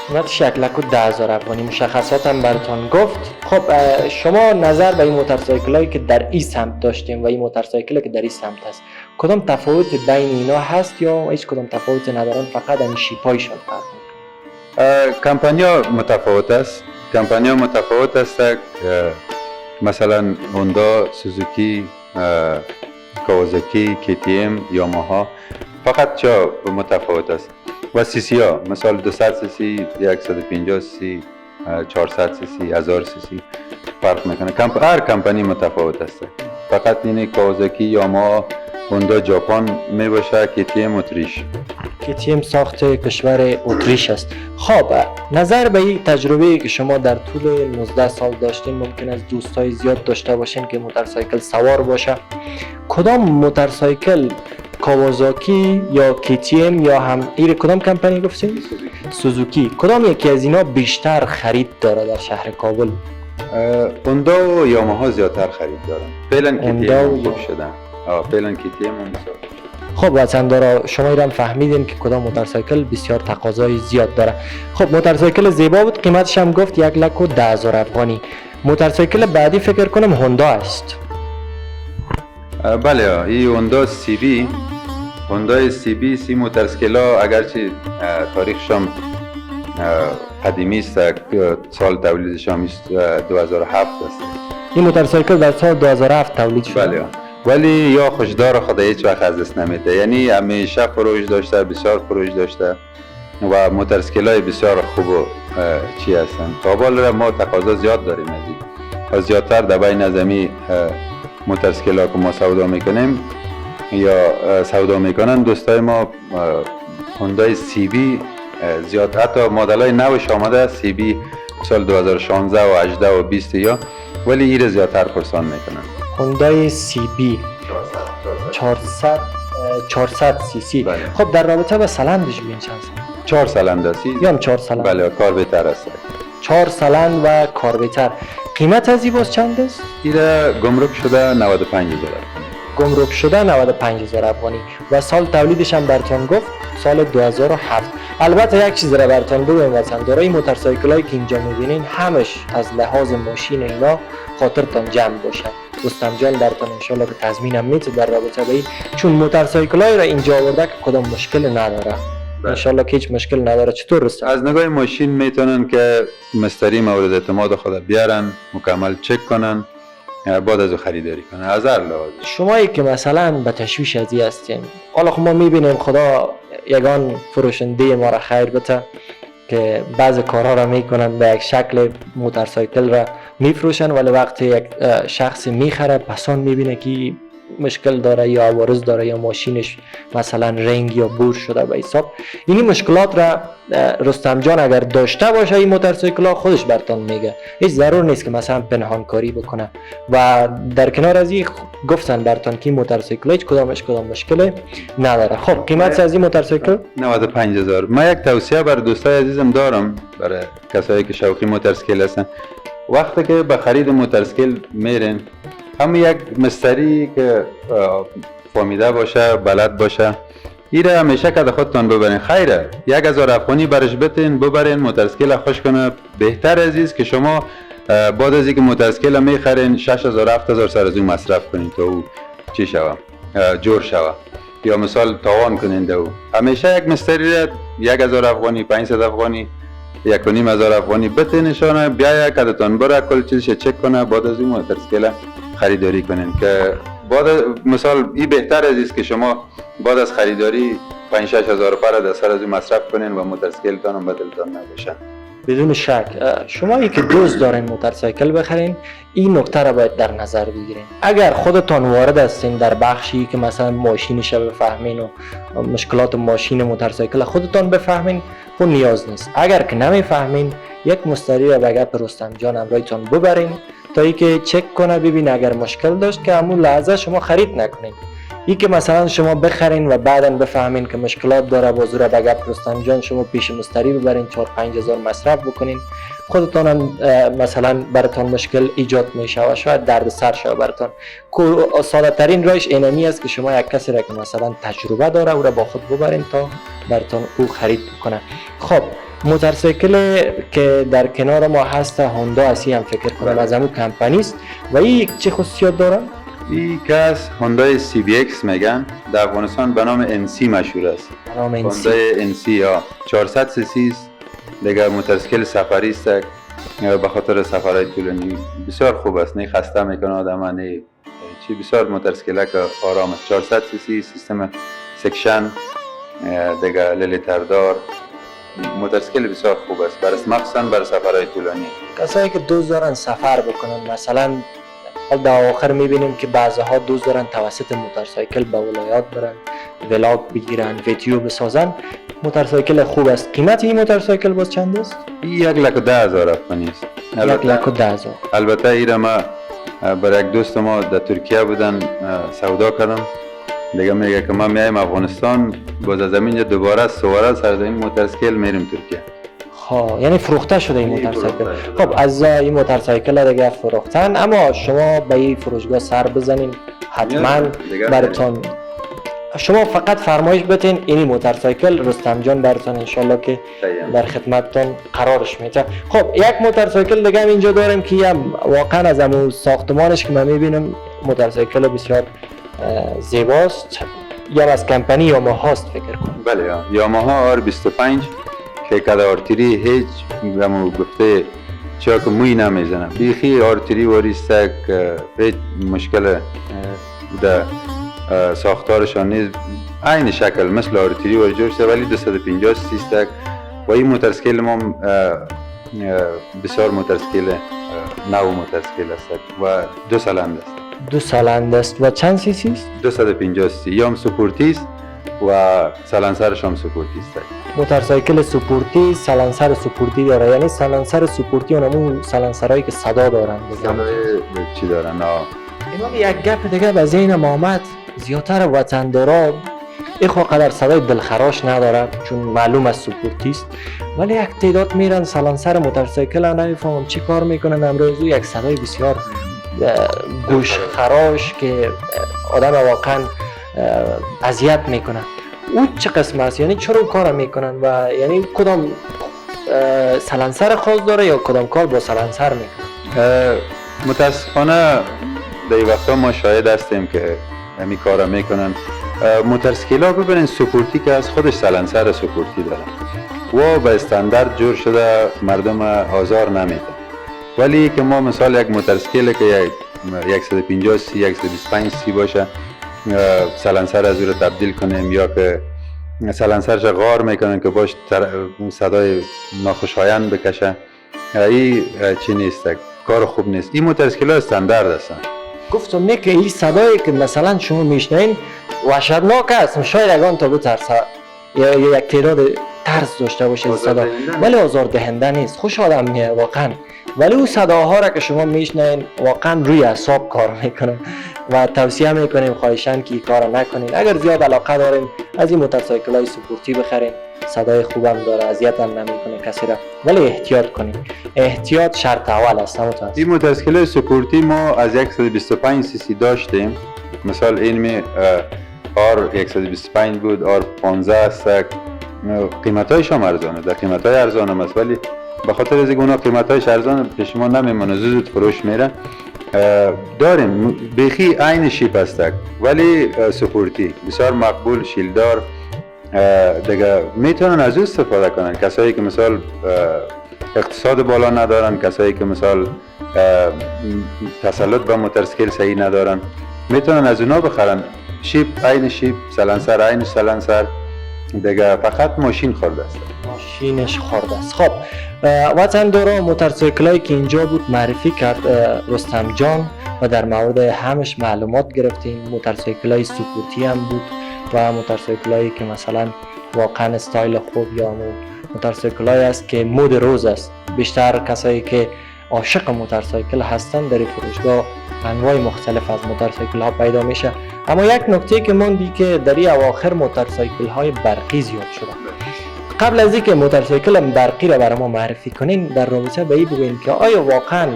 قیمتش 1,10,000 افغانی. مشخصات هم براتون گفت. خب شما نظر به این موتورسیکلایی که در این سمت داشتیم و این موتورسیکلی که در این سمت هست، کدام تفاوت بین اینا هست یا هیچ کدام تفاوت ندارن، فقط این شیپایشون فرق میکنه؟ کمپانیا متفاوت است. کمپانیا متفاوت است. مثلا هوندا، سوزوکی، کاوازاکی، KTM، یاماها فقط چه متفاوت است. و سی سی ها مثلا 200 سی سی، 150 سی سی، 400 سی سی، 1000 سی سی فرق میکنه. هر کمپانی متفاوت است. فقط این کاوازاکی، یاماها، هوندا ژاپن می باشه، KTM اتریش. KTM ساخت کشور اتریش است. خب نظر به این تجربه که شما در طول 19 سال داشتین، ممکن است دوستای زیاد داشته باشین که موتورسیکل سوار باشه، کدام موتورسیکل، کاوازاکی یا KTM یا هم این کدام کمپانی گفتین؟ سوزوکی، کدام یکی از اینا بیشتر خرید داره در شهر کابل؟ هوندا و یاماها زیادتر خرید دارن. فعلا KTM خوب شدن. فعلا KTM هم بسیار. خب وطندارا شما ایران فهمیدین که کدام موتورسیکل بسیار تقاضای زیاد داره. خب موتورسیکل زیبا بود، قیمتش هم گفت 1,10,000 افغانی. موتورسیکل بعدی فکر کنم هوندا است. بله، این هوندا CB، هوندا CB سی موتورسیکل ها اگرچه تاریخشان قدیمی است، سال تولیدش هم 2007 است. این موتورسیکل در سال 2007 تولید شده. بله، ولی یا خوشدار خدا هیچ وقت از دست نمیده، یعنی همیشه فروش داشته، بسیار فروش داشته و موتورسیکل های بسیار خوب و چی هستن. کابل را ما تقاضا زیاد داریم از این و زیادتر در بین از امی موتورسیکل ها که ما سودا میکنیم یا سودا میکنن دوستای ما، هوندای CB زیاد، حتی مدل های نوش آمده CB سال 2016 و 18 و 20 یا، ولی ایره زیادتر پرسان میکنن. هوندای CB 400 سی سی. بله. خب در رابطه با سلندش بین چند سلند؟ 4 سلند است. یا هم 4 سلند؟ بله، کار بهتر است. 4 سلند و کار بهتر. قیمت از این باز چند است؟ ایره گمرک شده 95,000. گمرک شده 95,000 افغانی و سال تولیدش هم براتون گفت سال 2007. البته یک چیز را براتون بگم وطندارا، این موتورسیکلایی که اینجا میبینین همش از لحاظ ماشین اینا خاطرتان جمع باشه. رستم جان براتون انشالله که تضمینم میده در رابطه با این، چون موتورسیکلایی را اینجا آورده که کدام مشکل نداره. انشالله که هیچ مشکل نداره. چطور رستم؟ از نگاه ماشین میتونن که مستری مورد اعتماد خود بیارن، مکمل چک کنن، بعد از خریداری کنن از هر لحاظ. شمایی که مثلا به تشویش ازی هستین، حالا خب ما میبینیم خدا یگان فروشنده ما را خیر بده که بعض کارها را میکنن به یک شکل موتورسیکل را میفروشن، ولی وقتی یک شخص میخره پسان میبینه که مشکل داره یا عوارض داره یا ماشینش مثلا رنگ یا بور شده به حساب. این مشکلات را رستم جان اگر داشته باشه این موتورسیکل ها خودش براتون میگه، هیچ ضرور نیست که مثلا پنهان کاری بکنه. و در کنار از این گفتن براتون که موتورسیکل هیچ کدام مشکل نداره. خب قیمت از این موتورسیکل 95,000. ما یک توصیه بر دوستای عزیزم دارم برای کسایی که شوقی موتورسیکل هستن، وقتی که به خرید موتورسیکل میرین هم یک مستری که فهمیده باشه، بلد باشه، ایره همیشه که خودتان ببرین. خیره 1,000 افغانی برش بتین ببرین، موتورسیکل خوش کنه. بهتر عزیز که شما بعد از اینکه موتورسیکل میخرین 6,000 7,000 سر از اون مصرف کنین تا او چی شوه، جور شوه. یا مثال تاوان کننده او همیشه یک مستری را 1000 افغانی 500 افغانی 1500 افغانی بده نشانه بیا یک عدتان بره کل چیزش چک کنه بعد از این موتورسیکل خریداری کنین که بعد مثال این بهتر است که شما بعد از خریداری 5-6 هزار روپیه در سر از این مصرف کنین و موتورسیکلتان هم بدلتان نباشه. بدون شک شما که دوست دارین موتورسیکل بخرین این نکته را باید در نظر بگیرین. اگر خودتان وارد هستین در بخشی که مثلا ماشینش رو بفهمین و مشکلات ماشین موتورسیکل خودتان بفهمین خود نیاز نیست. اگر که نمیفهمین یک مشتری را به گپ رستم جان همراهتان ببرین تا اینکه چک کنه ببین اگر مشکل داشت که همون لحظه شما خرید نکنین. این که مثلا شما بخرین و بعدا بفهمین که مشکلات داره بازو را به گپ رستم جان شما پیش مشتری ببرین 4-5 هزار مصرف بکنین خودتان هم مثلا براتان مشکل ایجاد میشه و شاید درد سر شود براتان. ساده ترین راهش اینمی است که شما یک کسی را که مثلا تجربه داره او را با خود ببرین تا براتان او خرید بکنه. خب موتورسیکل که در کنار ما هست هوندا اسی هم فکر کنم از همون کمپانی است و این چه خصوصیات داره؟ این کس هوندای CBX میگن در افغانستان به نام NC مشهور است. هوندای NC یا 400 cc دیگه موتورسیکل سفری است به خاطر سفرهای طولانی بسیار خوب است نه خسته میکنه آدم نه چی بسیار موتورسیکل که آرام است 400 cc سیستم سکشن دیگه لیلیتردار موتورسیکل بسیار خوب است برای مخصوصا برای سفرهای طولانی. کسایی که دوست دارن سفر بکنن مثلا در آخر میبینیم که بعضها دوست دارن توسط موتورسیکل به ولایات برن ولاگ بگیرن ویدیو بسازن موتورسیکل خوب است. قیمت این موتورسیکل باز چند است؟ 110,000 افغانی است. 110,000. البته ایره ما برای یک دوست ما در ترکیه بودن سودا کردم دیگه میگه که ما میایم افغانستان باز از اینجا دوباره سواره سر این موتورسیکل میریم ترکیه. ها یعنی فروخته شده این موتورسیکل. خب از این موتورسیکل دیگه فروختن اما شما به این فروشگاه سر بزنین حتما براتون شما فقط فرمایش بتین این موتورسیکل رستم جان براتون انشالله که در خدمتتون قرارش میده. خب یک موتورسیکل دیگه هم اینجا داریم که واقعا از همون ساختمانش که من میبینم موتورسیکل بسیار زیباست یا از کمپانی یاماها است فکر کنم. بله یاماها R25 که کد آرتری هیچ همون گفته چرا که موی نمیزنه بیخی آرتری واریسته که هیچ مشکل در ساختارشان نیست عین شکل مثل آرتری واری جور شده ولی 250 سیستک و این موتورسیکل ما بسیار موتورسیکل نو موتورسیکل است و 2 سلند است. 2 سلند است و چند سی سی است؟ 250 سی یا سپورتی است و سلنسرش هم سپورتی است. موتورسیکل سپورتی سلنسر سپورتی داره یعنی سلنسر سپورتی اونمون سلنسرهایی که صدا دارن چی دارن؟ اینا یک گپ دیگه به ذهنم آمد زیادتر وطندارا این قدر صدای دلخراش نداره چون معلوم از سپورتی است ولی یک تعداد میرن سلنسر موتورسیکل نمیفهمم چی کار میکنن امروز یک صدای بسیار گوش خراش که آدم واقعا اذیت میکنه. اون چه قسم است یعنی چرا کار میکنن و یعنی کدام سلنسر خاص داره یا کدام کار با سلنسر میکنن؟ متاسفانه در این وقتا ما شاهد هستیم که همین کارا میکنن. موتورسیکل ها ببینین سپورتی که از خودش سلنسر سپورتی داره و به استاندارد جور شده مردم آزار نمیده ولی که ما مثال یک موتورسیکل که 150 سی 125 سی باشه سلنسر از او رو تبدیل کنیم یا که سلنسرش غار میکنن که باش صدای ناخوشایند بکشه این چی نیست کار خوب نیست. این موتورسیکل ها استاندارد هستن. گفتم نه که این صدایی که مثلا شما میشنین وحشتناک است شاید اگان تا بترسه یا یک تعداد ترس داشته باشه صدا ولی آزار دهنده نیست خوش آدم میه واقعا ولی اون صداها را که شما میشنین واقعا روی اعصاب کار میکنه و توصیه میکنیم خواهشاً که این کارو نکنین. اگر زیاد علاقه دارین از این موتورسیکل های سپورتی بخرین صدای خوبم داره اذیت هم نمیکنه کسی را ولی احتیاط کنین احتیاط شرط اول است. این موتورسیکل سپورتی ما از 125 سی سی داشتیم مثال این می R 125 بود R15 است قیمتایش هم ارزانه در قیمتای ارزان هم است ولی به خاطر از اینکه اونا قیمتایش ارزانه پیش ما نمیمونه زود فروش میره داریم بیخی عین شیپ هستک ولی سپورتی بسیار مقبول شیلدار دیگه میتونن از او استفاده کنن کسایی که مثال اقتصاد بالا ندارن کسایی که مثال تسلط به موتورسیکل صحیح ندارن میتونن از اونا بخرن شیپ عین شیپ سلنسر عین سلنسر دیگه فقط ماشین خورده است ماشینش خورده است. خب وطندارا موتورسیکلایی که اینجا بود معرفی کرد رستم جان و در مورد همش معلومات گرفتیم. موتورسیکلای سپورتی هم بود و موتورسیکلایی که مثلا واقعا استایل خوب یا موتورسیکلایی است که مد روز است. بیشتر کسایی که عاشق موتورسیکل هستن در فروشگاه انواع مختلف از موتورسیکل ها پیدا میشه. اما یک نکته که موندی که در این اواخر موتورسیکل های برقی زیاد شده. قبل از اینکه موتورسیکل برقی را برای ما معرفی کنین در رابطه به این بگوین که آیا واقعا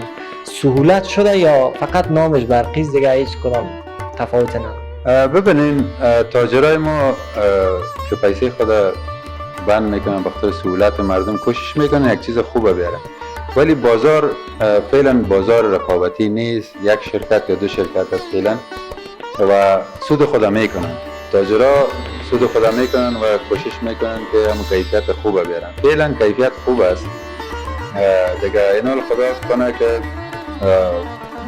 سهولت شده یا فقط نامش برقی است دیگه هیچ کدام تفاوت نداره؟ ببینین تاجرای ما که پیسه خود بند میکنن به خاطر سهولت مردم کوشش میکنن یک چیز خوبه بیارن ولی بازار فعلا بازار رقابتی نیست. یک شرکت یا دو شرکت است فعلا و سود خود میکنن تاجرا سود خود میکنن و کوشش میکنن که هم کیفیت خوبه بیارن. فعلا کیفیت خوب است دیگه اینال خدا کنه که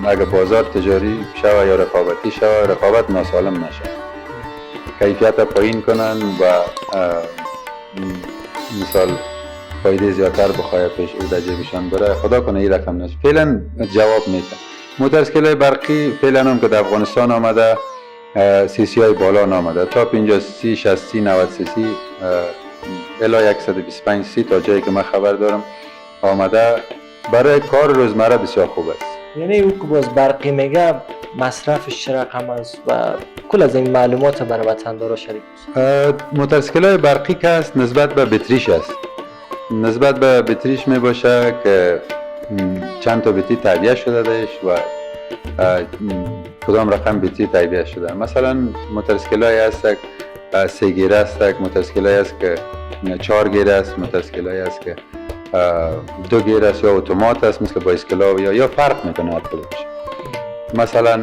اگه بازار تجاری شوه یا رقابتی شوه رقابت ناسالم نشه کیفیت پایین کنن و مثال فایده زیادتر بخواه پیش او در جیبشان بره خدا کنه این رقم نشه. فعلا جواب میده. موتورسیکل برقی فعلا هم که در افغانستان آمده سی سی های بالا نامده تا 50 سی 60 سی 90 سی سی الی 125 سی تا جایی که من خبر دارم آمده برای کار روزمره بسیار خوب است. یعنی او که باز برقی میگه مصرفش چه رقم است و کل از این معلومات برای وطندارا شریک است. موتورسیکل های برقی که است نسبت به بطریش است. نسبت به بطریش می باشه که چند تا بطری تعبیه شده داشت و کدام رقم بطری تعبیه شده. مثلا موتورسیکل های هست که 3 گیره است، موتورسیکل های هست که 4 گیره است، موتورسیکل های هست که 2 گیره است یا اتومات است مثل بایسکل ها یا فرق میکنه هر کدومش. مثلا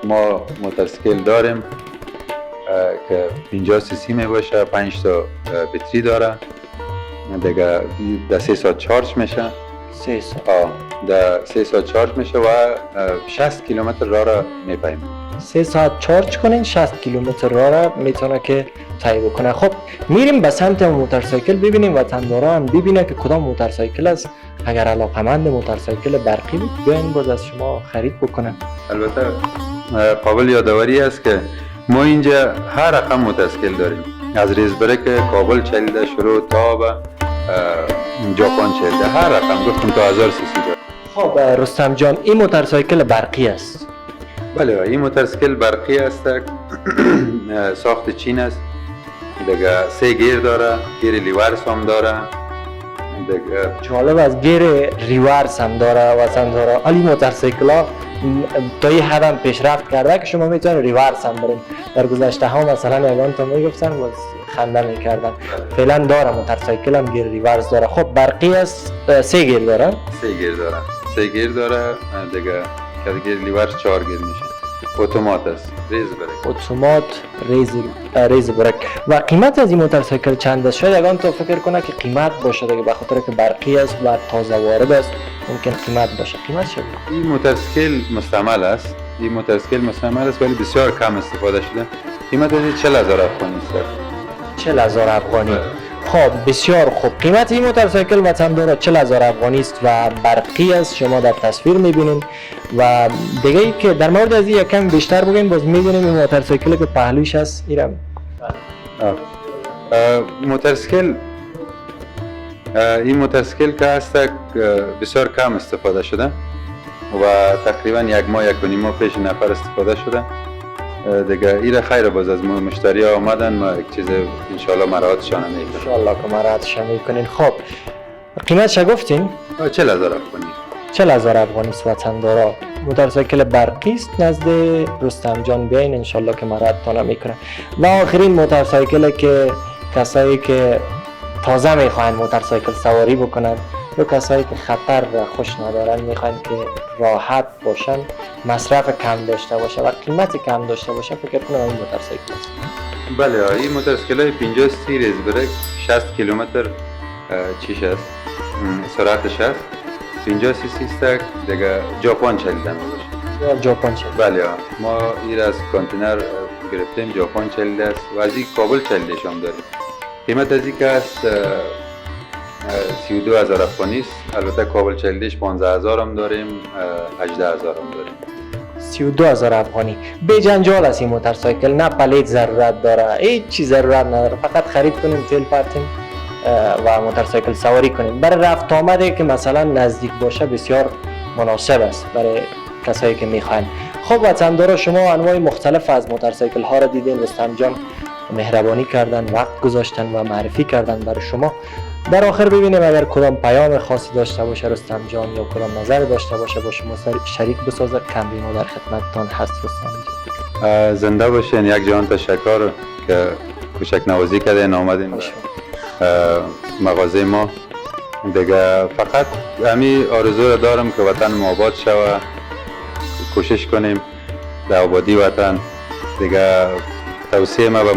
ما موتورسیکل داریم که 50 سی سی می باشه 5 تا بطری داره دیگه در 3 ساعت چارج میشه 3 ساعت در 3 ساعت چارج میشه و 60 کیلومتر راه را میپیمه. 3 ساعت چارج کنین 60 کیلومتر راه را میتونه که طی بکنه. خب میریم به سمت موتورسیکل ببینیم وطندارا هم ببینه که کدام موتورسیکل است. اگر علاقمند موتورسیکل برقی بود بیاین باز از شما خرید بکنن. البته قابل یادآوری است که ما اینجا هر رقم موتورسیکل داریم از ریزبرک کابل چلیده شروع تا به ژاپن چلیده هر رقم گفتم تا 1000 سی سی داره. خب رستم جان این موتورسیکل برقی است. بله این موتورسیکل برقی است ساخت چین است دیگه 3 گیر داره گیر لیورس هم داره دیگه جالب از گیر ریورس هم داره وطندارا. ولی موتورسیکل ها تا این حد هم پیشرفت کرده که شما میتونید ریورس هم برین. در گذشته ها مثلا یگان تا میگفتن باز خنده میکردن. فعلا داره موتورسیکل هم گیر ریورس داره. خب برقی است 3 گیر داره 3 گیر داره دیگه که گیر لیورس 4 گیر میشه. اتومات است ریز برک اتومات ریز برک. و قیمت از این موتورسیکل چند است؟ شاید یگان تو فکر کنه که قیمت باشه دیگه به خاطر که برقی است و تازه وارد است ممکن قیمت باشه. قیمت چه بود؟ این موتورسیکل مستعمل است. این موتورسیکل مستعمل است ولی بسیار کم استفاده شده. قیمت از 40000 افغانی است. 40000 افغانی. خب بسیار خوب. قیمت این موتورسیکل وطندارا 40000 افغانی است و برقی است. شما در تصویر میبینین و دیگه ای که در مورد از این یکم بیشتر بگین باز میبینیم این موتورسیکل که پهلوش هست ایرم موتورسیکل این موتورسیکل که هست بسیار کم استفاده شده و تقریبا 1 ماه 1.5 ماه پیش نفر استفاده شده دیگه. این خیر باز از مشتری ها آمدن ما یک چیز انشالله مراحتشان میکنیم. انشالله که مراحتشان میکنین. خب قیمتش گفتین 40000 افغانی. 40000 افغانی است وطندارا. موتورسیکل برقی است نزد رستم جان بیاین انشالله که مراحتتان میکنه. و آخرین موتورسیکل که کسایی که تازه میخواین موتورسیکل سواری بکنن به کسایی که خطر را خوش ندارن، میخواین که راحت باشن، مصرف کم داشته باشه و قیمت کم داشته باشه، فکر کنم این موتورسیکل است. بله، این موتورسیکل های 50 سیریز برک 60 کیلومتر چیش است، سرعتش است. 50 سی سی است دیگه. ژاپن چلیده میشه. ژاپن چه؟ بله، ما این از کانتینر گرفتیم، ژاپن چلیده است و از این کابل چلیده شام داریم. قیمت از این که است 32,000 افغانی است. البته کابل چلیدهش 15,000 هم داریم، 18,000 هم داریم. 32,000 افغانی. به جنجال است این موتورسیکل، نه پلیت ضرورت داره، هیچ چیز ضرورت نداره، فقط خرید کنیم، تیل پرتیم و موتورسیکل سواری کنیم. برای رفت آمده که مثلا نزدیک باشه بسیار مناسب است برای کسایی که میخواین. خب وطندارا، شما انواع مختلف از موتورسیکل ها را دیدین. رستم جان مهربانی کردن، وقت گذاشتن و معرفی کردن برای شما. در آخر ببینیم اگر کدام پیام خاصی داشته باشه رستم جان یا کدام نظر داشته باشه با شما شریک بسازه. کمری ما در خدمتتان هست رستم جان. زنده باشین. یک جهان تشکر که کوچک نوازی کردین آمدین مغازه ما. دیگه فقط همین آرزو را دارم که وطن ما آباد شود، کوشش کنیم در آبادی وطن. دیگه توصیه ما به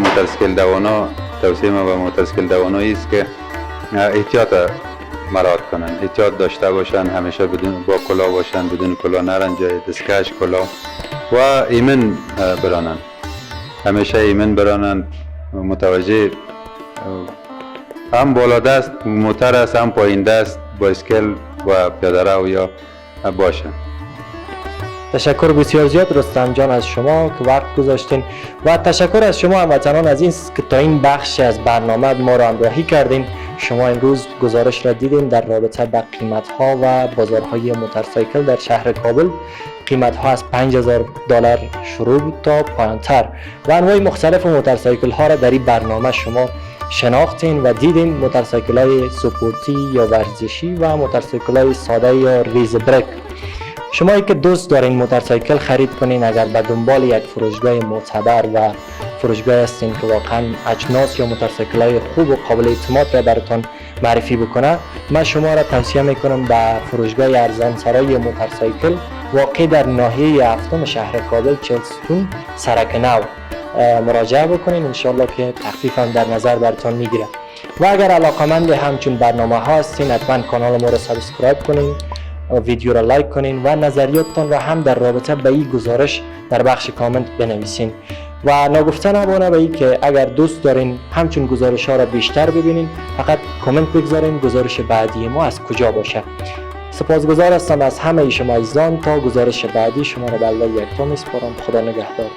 موتورسیکل دوانایی است که احتیاط مراعات کنن، احتیاط داشته باشن، همیشه بدون با کلاه باشن، بدون کلاه نرن جای دستکش کلاه و ایمن برانن، همیشه ایمن برانن. متوجه هم بالا دست موتور است، هم پایین دست بایسکل و پیاده رو یا باشه. تشکر بسیار زیاد رستم جان از شما که وقت گذاشتین و تشکر از شما هموطنان عزیز که تا این بخش از برنامه ما را همراهی کردین. شما امروز گزارش را دیدین در رابطه با قیمت ها و بازارهای موتورسیکل در شهر کابل. قیمت ها از $5,000 شروع تا پایانتر و انواع مختلف موتورسیکل ها را در این برنامه شما شناختین و دیدین. موتورسیکل های سپورتی یا ورزشی و موتورسیکل های ساده یا ریز برک. شمایی که دوست دارین موتورسیکل خرید کنین، اگر به دنبال یک فروشگاه معتبر و فروشگاه هستین که واقعا اجناس یا موتورسیکل های خوب و قابل اعتماد را براتون معرفی بکنه، من شما را توصیه میکنم به فروشگاه ارزان سرای موتورسیکل واقع در ناحیه هفتم شهر کابل، چلستون سرک نو مراجعه بکنین. انشالله که تخفیف هم در نظر براتون میگیره. و اگر علاقمند همچون برنامه ها هستین، حتما کانال ما را سابسکرایب کنین، ویدیو را لایک کنین و نظریاتتان را هم در رابطه به این گزارش در بخش کامنت بنویسین. و ناگفته نمانه به این که اگر دوست دارین همچون گزارش ها را بیشتر ببینین، فقط کامنت بگذارین گزارش بعدی ما از کجا باشه. سپاسگزار هستم از همه شما عزیزان. تا گزارش بعدی شما را به الله یکتا میسپارم. خدا نگهدار.